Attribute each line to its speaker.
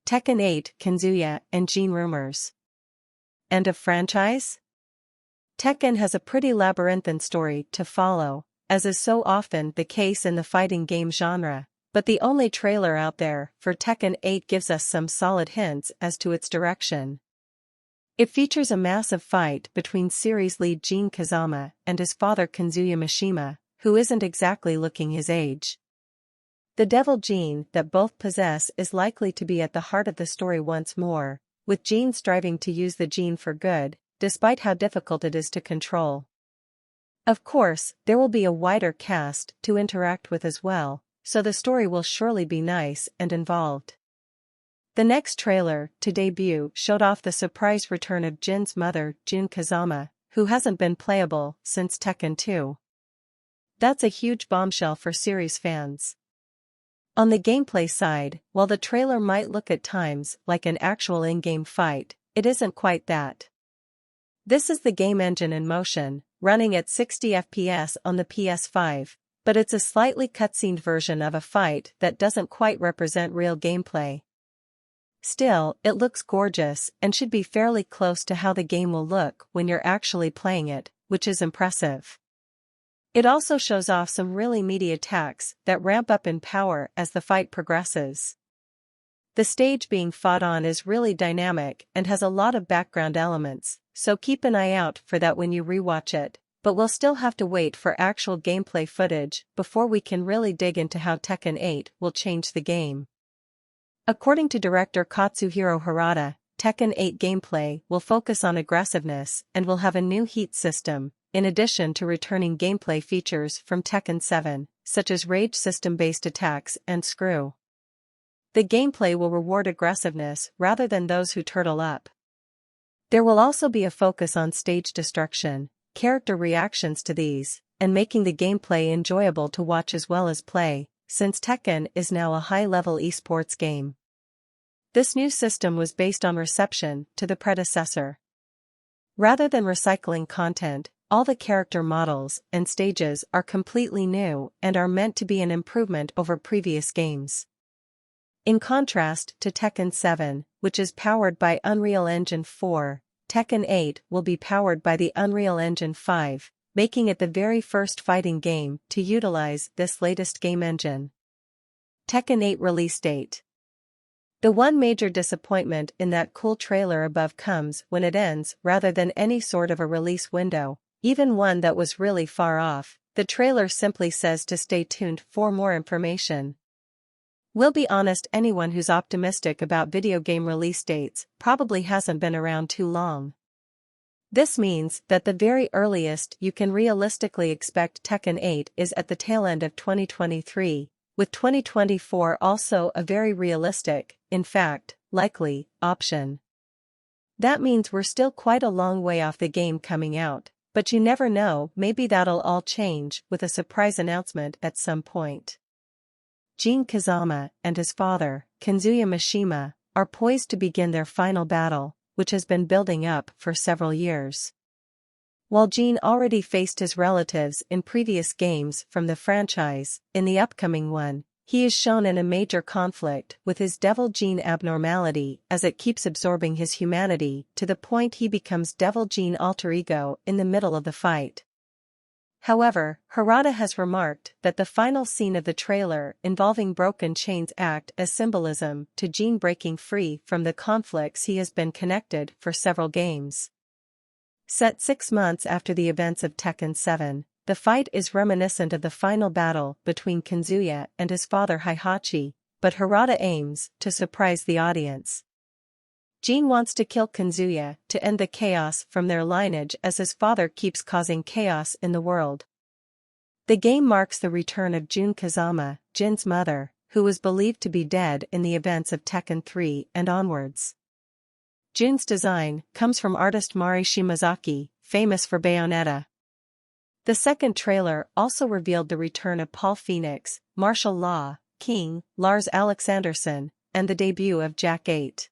Speaker 1: Tekken 8 Kazuya and Jin rumors. End of franchise? Tekken has a pretty labyrinthine story to follow, as is so often the case in the fighting game genre, but the only trailer out there for Tekken 8 gives us some solid hints as to its direction. It features a massive fight between series lead Jin Kazama and his father Kazuya Mishima, who isn't exactly looking his age. The devil gene that both possess is likely to be at the heart of the story once more, with Jin striving to use the gene for good, despite how difficult it is to control. Of course, there will be a wider cast to interact with as well, so the story will surely be nice and involved. The next trailer to debut showed off the surprise return of Jin's mother, Jun Kazama, who hasn't been playable since Tekken 2. That's a huge bombshell for series fans. On the gameplay side, while the trailer might look at times like an actual in-game fight, it isn't quite that. This is the game engine in motion, running at 60 FPS on the PS5, but it's a slightly cutscened version of a fight that doesn't quite represent real gameplay. Still, it looks gorgeous and should be fairly close to how the game will look when you're actually playing it, which is impressive. It also shows off some really meaty attacks that ramp up in power as the fight progresses. The stage being fought on is really dynamic and has a lot of background elements, so keep an eye out for that when you rewatch it, but we'll still have to wait for actual gameplay footage before we can really dig into how Tekken 8 will change the game. According to director Katsuhiro Harada, Tekken 8 gameplay will focus on aggressiveness and will have a new heat system, in addition to returning gameplay features from Tekken 7, such as rage system-based attacks and screw. The gameplay will reward aggressiveness rather than those who turtle up. There will also be a focus on stage destruction, character reactions to these, and making the gameplay enjoyable to watch as well as play, since Tekken is now a high-level esports game. This new system was based on reception to the predecessor. Rather than recycling content, all the character models and stages are completely new and are meant to be an improvement over previous games. In contrast to Tekken 7, which is powered by Unreal Engine 4, Tekken 8 will be powered by the Unreal Engine 5, making it the very first fighting game to utilize this latest game engine. Tekken 8 release date. The one major disappointment in that cool trailer above comes when it ends rather than any sort of a release window, even one that was really far off. The trailer simply says to stay tuned for more information. We'll be honest, anyone who's optimistic about video game release dates probably hasn't been around too long. This means that the very earliest you can realistically expect Tekken 8 is at the tail end of 2023, with 2024 also a very realistic, in fact, likely, option. That means we're still quite a long way off the game coming out, but you never know, maybe that'll all change with a surprise announcement at some point. Jin Kazama and his father, Kazuya Mishima, are poised to begin their final battle, which has been building up for several years. While Jin already faced his relatives in previous games from the franchise, in the upcoming one, he is shown in a major conflict with his devil gene abnormality as it keeps absorbing his humanity to the point he becomes devil gene alter ego in the middle of the fight. However, Harada has remarked that the final scene of the trailer involving broken chains act as symbolism to Jin breaking free from the conflicts he has been connected for several games. Set 6 months after the events of Tekken 7, the fight is reminiscent of the final battle between Kazuya and his father Heihachi, but Harada aims to surprise the audience. Jin wants to kill Kazuya to end the chaos from their lineage as his father keeps causing chaos in the world. The game marks the return of Jun Kazama, Jin's mother, who was believed to be dead in the events of Tekken 3 and onwards. Jun's design comes from artist Mari Shimazaki, famous for Bayonetta. The second trailer also revealed the return of Paul Phoenix, Martial Law, King, Lars Alexandersson, and the debut of Jack 8.